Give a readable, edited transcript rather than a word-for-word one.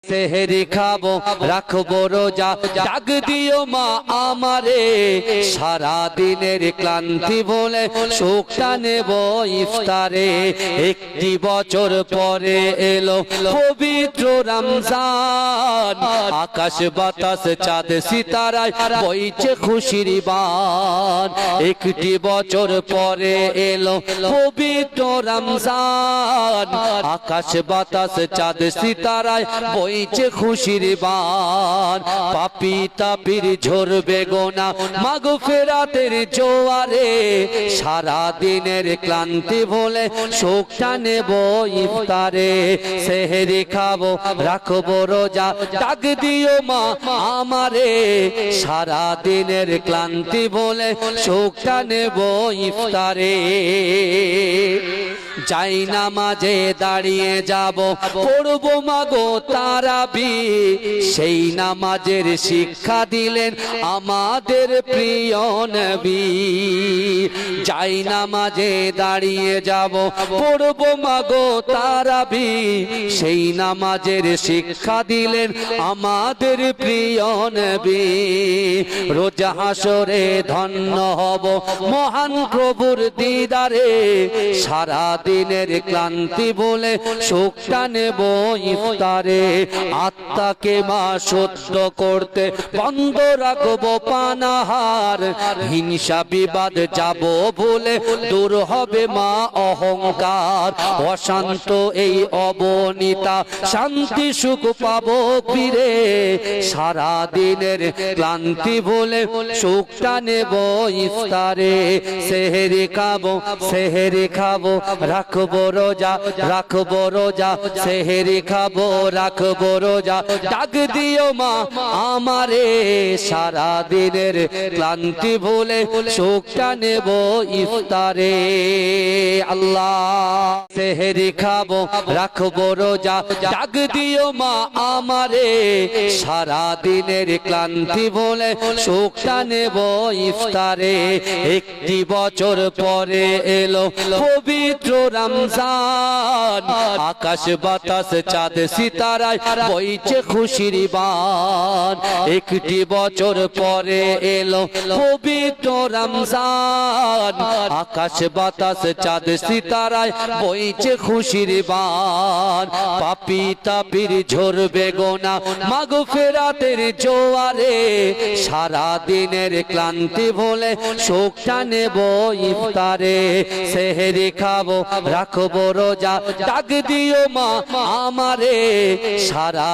সেহরি খাবো রাখবো রোজা ডাক দিও মা আমারে সারা দিনের ক্লান্তি বলে সুখটা নেব ইফতারে একটি বছর পরে এলো পবিত্র রমজান আকাশ বাতাস চাঁদ সিতারায় বইছে খুশির বান একটি বছর পরে এলো পবিত্র রমজান আকাশ বাতাস চাঁদ সিতারায় বইছে খুশির বান পাপী তাপির ঝরবে গোনা মাগফিরাতের জোয়ারে সারা দিনের ক্লান্তি ভুলে সুখটা নেব ইফতারে সেহরি খাবো রাখবো রোজা ডাক দিও মা আমারে সারা দিনের ক্লান্তি ভুলে সুখটা নেব ইফতারে যাই নামাজে দাঁড়িয়ে যাব পড়বো মাগো তারাবি সেই নামাজের শিক্ষা দিলেন আমাদের প্রিয় নবী যাই নামাজে দাঁড়িয়ে যাব পড়বো মাগো তারাবি সেই নামাজের শিক্ষা দিলেন আমাদের প্রিয় নবী রোজ হাসরে ধন্য হব মহান প্রভুর দিদারে সারা দিনের ক্লান্তি বলে সুখটা নেব ইফতারে আত্মাকে মা সত্য করতে বন্ধ রাখবো পানাহার হিংসা বিবাদ যাব ভুলে দূর হবে মা অহংকার অশান্ত এই অবনীতা শান্তি সুখ পাবো ফিরে সারা দিনের ক্লান্তি ভুলে সুখটা নেব ইফতারে সেহরি খাবো রাখবো রোজা সেহরি খাবো রাখবো রোজা ডাক দিও মা আমারে সারা দিনের ক্লান্তি ভুলে সুখটা নেব ইফতারে আল্লাহ সেহরি খাবো রাখবো রোজা ডাক দিও মা আমারে সারা দিনের ক্লান্তি ভুলে সুখটা নেব ইফতারে একটি বছর পরে এলো পবিত্র রমজান আকাশ বাতাস চাঁদ সিতারায় বইছে খুশির বান একটি বছর পরে এলো পবিত্র রমজান আকাশ বাতাস চাঁদ সিতারায় বইছে খুশির বান পাপী তাপির ঝরবে গোনা মাগফিরাতের জোয়ারে সারা দিনের ক্লান্তি ভুলে সুখটা নেব ইফতারে সেহরি খাবো রাখবো রোজা ডাক দিও মা আমারে সারা